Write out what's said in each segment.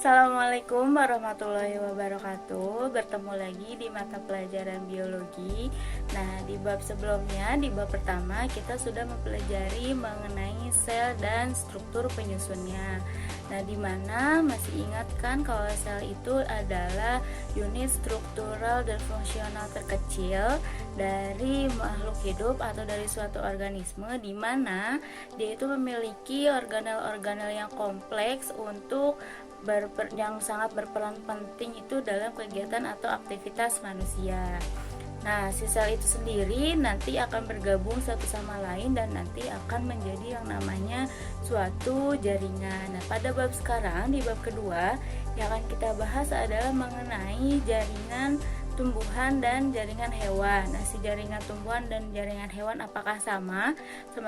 Assalamualaikum warahmatullahi wabarakatuh. Bertemu lagi di mata pelajaran biologi. Nah, di bab sebelumnya, di bab pertama kita sudah mempelajari mengenai sel dan struktur penyusunnya. Nah, di mana masih ingat kan kalau sel itu adalah unit struktural dan fungsional terkecil dari makhluk hidup atau dari suatu organisme, di mana dia itu memiliki organel-organel yang kompleks untuk yang sangat berperan penting itu dalam kegiatan atau aktivitas manusia. Nah, si sel itu sendiri nanti akan bergabung satu sama lain dan nanti akan menjadi yang namanya suatu jaringan. Nah, pada bab sekarang, di bab kedua, yang akan kita bahas adalah mengenai jaringan tumbuhan dan jaringan hewan. Nah, si jaringan tumbuhan dan jaringan hewan apakah sama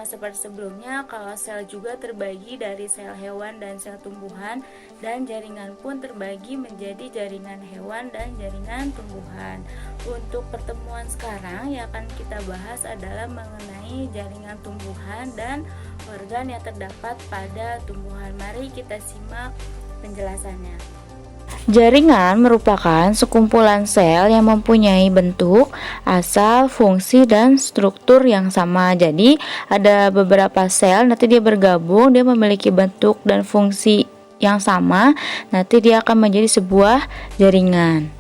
seperti sebelumnya? Kalau sel juga terbagi dari sel hewan dan sel tumbuhan, dan jaringan pun terbagi menjadi jaringan hewan dan jaringan tumbuhan. Untuk pertemuan sekarang yang akan kita bahas adalah mengenai jaringan tumbuhan dan organ yang terdapat pada tumbuhan. Mari kita simak penjelasannya. Jaringan merupakan sekumpulan sel yang mempunyai bentuk, asal, fungsi, dan struktur yang sama. Jadi ada beberapa sel, nanti dia bergabung, dia memiliki bentuk dan fungsi yang sama, nanti dia akan menjadi sebuah jaringan.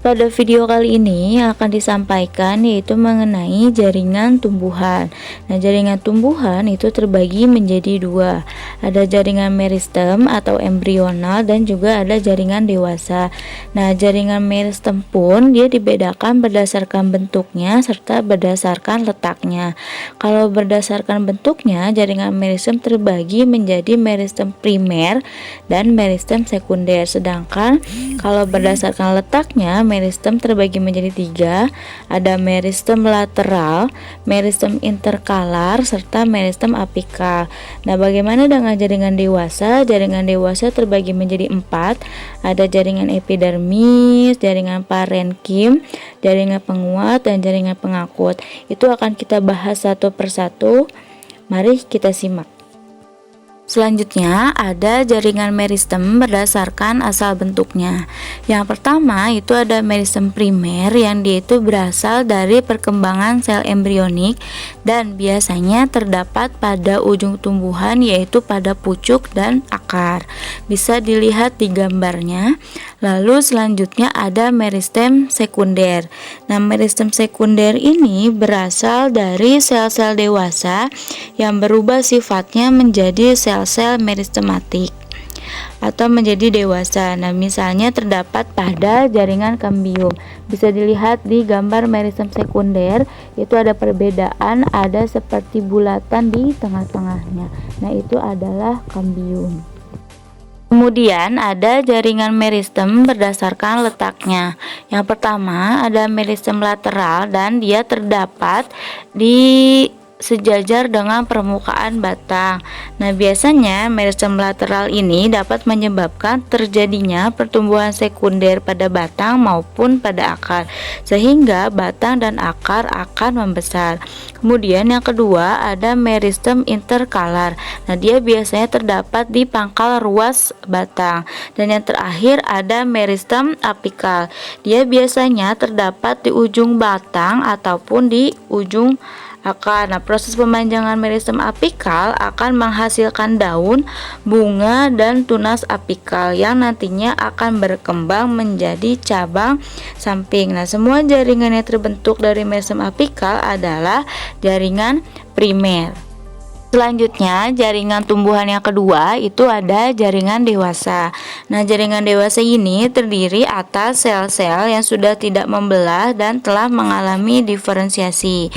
Pada video kali ini yang akan disampaikan yaitu mengenai jaringan tumbuhan. Nah, jaringan tumbuhan itu terbagi menjadi dua. Ada jaringan meristem atau embrional dan juga ada jaringan dewasa. Nah, jaringan meristem pun dia dibedakan berdasarkan bentuknya serta berdasarkan letaknya. Kalau berdasarkan bentuknya, jaringan meristem terbagi menjadi meristem primer dan meristem sekunder. Sedangkan kalau berdasarkan letaknya, meristem terbagi menjadi tiga, ada meristem lateral, meristem interkalar, serta meristem apikal. Nah, bagaimana dengan jaringan dewasa? Jaringan dewasa terbagi menjadi empat, ada jaringan epidermis, jaringan parenkim, jaringan penguat, dan jaringan pengakut. Itu akan kita bahas satu persatu. Mari kita simak. Selanjutnya ada jaringan meristem berdasarkan asal bentuknya. Yang pertama itu ada meristem primer yang dia itu berasal dari perkembangan sel embrionik dan biasanya terdapat pada ujung tumbuhan yaitu pada pucuk dan akar. Bisa dilihat di gambarnya. Lalu selanjutnya ada meristem sekunder. Nah, meristem sekunder ini berasal dari sel-sel dewasa yang berubah sifatnya menjadi sel-sel meristematik atau menjadi dewasa. Nah, misalnya terdapat pada jaringan kambium. Bisa dilihat di gambar meristem sekunder, itu ada perbedaan, ada seperti bulatan di tengah-tengahnya. Nah, itu adalah kambium. Kemudian ada jaringan meristem berdasarkan letaknya. Yang pertama ada meristem lateral dan dia terdapat di sejajar dengan permukaan batang. Nah, biasanya meristem lateral ini dapat menyebabkan terjadinya pertumbuhan sekunder pada batang maupun pada akar, sehingga batang dan akar akan membesar. Kemudian yang kedua ada meristem interkalar. Nah, dia biasanya terdapat di pangkal ruas batang. Dan yang terakhir ada meristem apikal. Dia biasanya terdapat di ujung batang ataupun di ujung akar. Nah, proses pemanjangan meristem apikal akan menghasilkan daun, bunga, dan tunas apikal yang nantinya akan berkembang menjadi cabang samping. Nah, semua jaringan yang terbentuk dari meristem apikal adalah jaringan primer. Selanjutnya, jaringan tumbuhan yang kedua itu ada jaringan dewasa. Nah, jaringan dewasa ini terdiri atas sel-sel yang sudah tidak membelah dan telah mengalami diferensiasi.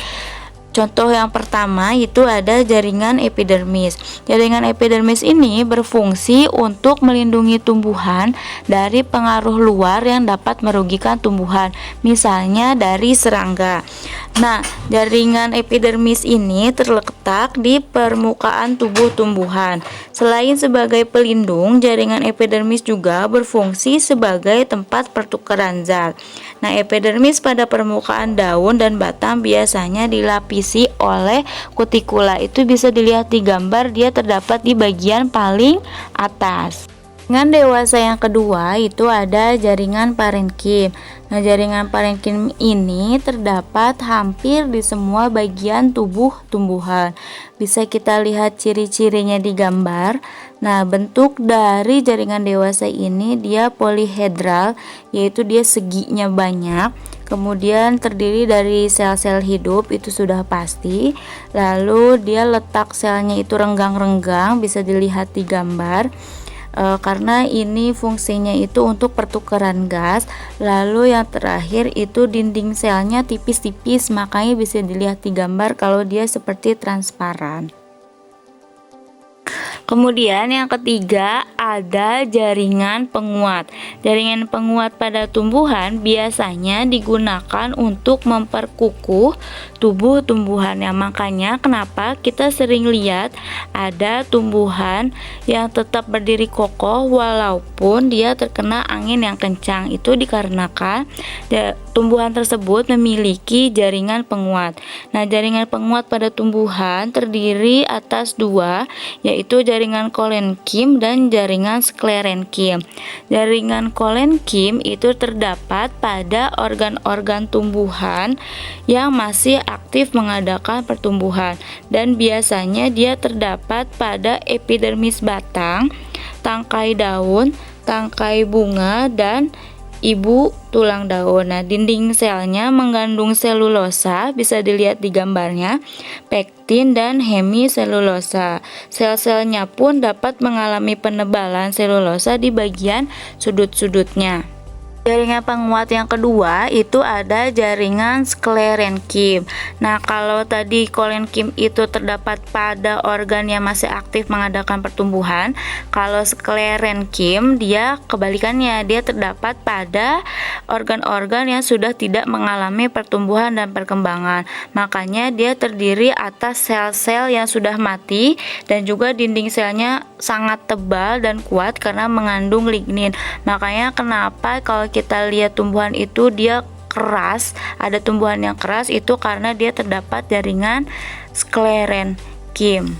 Contoh yang pertama itu ada jaringan epidermis. Jaringan epidermis ini berfungsi untuk melindungi tumbuhan dari pengaruh luar yang dapat merugikan tumbuhan, misalnya dari serangga. Nah, jaringan epidermis ini terletak di permukaan tubuh tumbuhan. Selain sebagai pelindung, jaringan epidermis juga berfungsi sebagai tempat pertukaran zat. Nah, epidermis pada permukaan daun dan batang biasanya dilapisi oleh kutikula. Itu bisa dilihat di gambar, dia terdapat di bagian paling atas. Dengan dewasa yang kedua itu ada jaringan parenkim. Nah, jaringan parenkim ini terdapat hampir di semua bagian tubuh tumbuhan. Bisa kita lihat ciri-cirinya di gambar. Nah, bentuk dari jaringan dewasa ini dia polihedral, yaitu dia seginya banyak. Kemudian terdiri dari sel-sel hidup, itu sudah pasti. Lalu dia letak selnya itu renggang-renggang, bisa dilihat di gambar. Karena ini fungsinya itu untuk pertukaran gas. Lalu yang terakhir itu dinding selnya tipis-tipis, makanya bisa dilihat di gambar kalau dia seperti transparan. Kemudian yang ketiga ada jaringan penguat. Jaringan penguat pada tumbuhan biasanya digunakan untuk memperkukuh tubuh tumbuhannya. Makanya kenapa kita sering lihat ada tumbuhan yang tetap berdiri kokoh walaupun dia terkena angin yang kencang. Itu dikarenakan tumbuhan tersebut memiliki jaringan penguat. Nah, jaringan penguat pada tumbuhan terdiri atas dua, yaitu jaringan kolenkim dan jaringan sklerenkim. Jaringan kolenkim itu terdapat pada organ-organ tumbuhan yang masih aktif mengadakan pertumbuhan, dan biasanya dia terdapat pada epidermis batang, tangkai daun, tangkai bunga, dan ibu tulang daun. Nah, dinding selnya mengandung selulosa, bisa dilihat di gambarnya, pektin dan hemiselulosa. Sel-selnya pun dapat mengalami penebalan selulosa di bagian sudut-sudutnya. Jaringan penguat yang kedua itu ada jaringan sklerenkim. Nah, kalau tadi kolenkim itu terdapat pada organ yang masih aktif mengadakan pertumbuhan, kalau sklerenkim dia kebalikannya, dia terdapat pada organ-organ yang sudah tidak mengalami pertumbuhan dan perkembangan. Makanya dia terdiri atas sel-sel yang sudah mati dan juga dinding selnya sangat tebal dan kuat karena mengandung lignin. Makanya kenapa kalau kita lihat tumbuhan itu dia keras, ada tumbuhan yang keras, itu karena dia terdapat jaringan sklerenkim.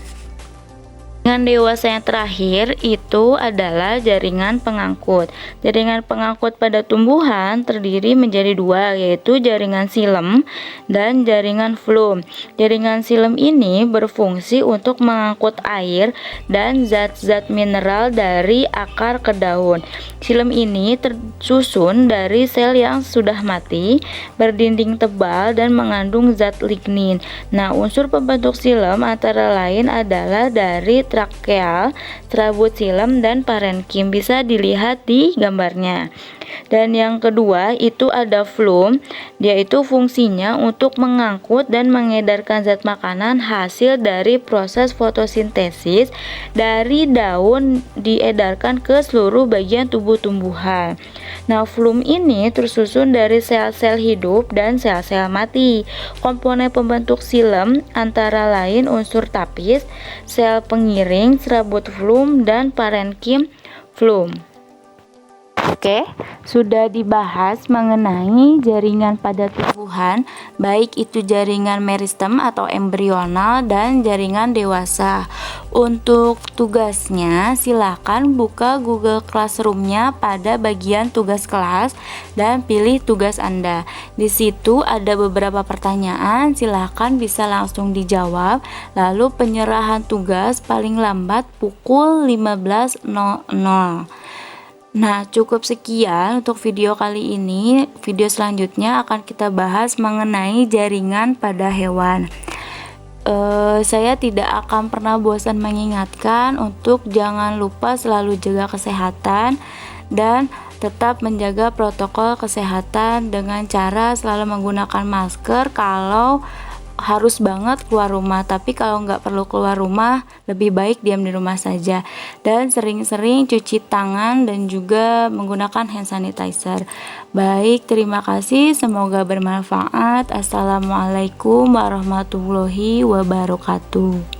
Jaringan dewasa yang terakhir itu adalah jaringan pengangkut. Jaringan pengangkut pada tumbuhan terdiri menjadi dua, yaitu jaringan silem dan jaringan flum. Jaringan silem ini berfungsi untuk mengangkut air dan zat-zat mineral dari akar ke daun. Silem ini tersusun dari sel yang sudah mati, berdinding tebal dan mengandung zat lignin. Nah, unsur pembentuk silem antara lain adalah dari trakeal, serabut silem, dan parenkim, bisa dilihat di gambarnya. Dan yang kedua itu ada flum, dia itu fungsinya untuk mengangkut dan mengedarkan zat makanan hasil dari proses fotosintesis dari daun, diedarkan ke seluruh bagian tubuh tumbuhan. Nah, flum ini tersusun dari sel-sel hidup dan sel-sel mati. Komponen pembentuk silem antara lain unsur tapis, sel pengiring, serabut flum, dan parenkim flum. Oke, sudah dibahas mengenai jaringan pada tumbuhan, baik itu jaringan meristem atau embrional dan jaringan dewasa. Untuk tugasnya, silakan buka Google Classroom-nya pada bagian tugas kelas dan pilih tugas Anda. Di situ ada beberapa pertanyaan, silakan bisa langsung dijawab. Lalu penyerahan tugas paling lambat pukul 15.00. Nah, cukup sekian untuk video kali ini. Video selanjutnya akan kita bahas mengenai jaringan pada hewan. Saya tidak akan pernah bosan mengingatkan untuk jangan lupa selalu jaga kesehatan dan tetap menjaga protokol kesehatan dengan cara selalu menggunakan masker kalau harus banget keluar rumah. Tapi kalau nggak perlu keluar rumah, lebih baik diam di rumah saja, dan sering-sering cuci tangan dan juga menggunakan hand sanitizer. Baik, terima kasih, semoga bermanfaat. Assalamualaikum warahmatullahi wabarakatuh.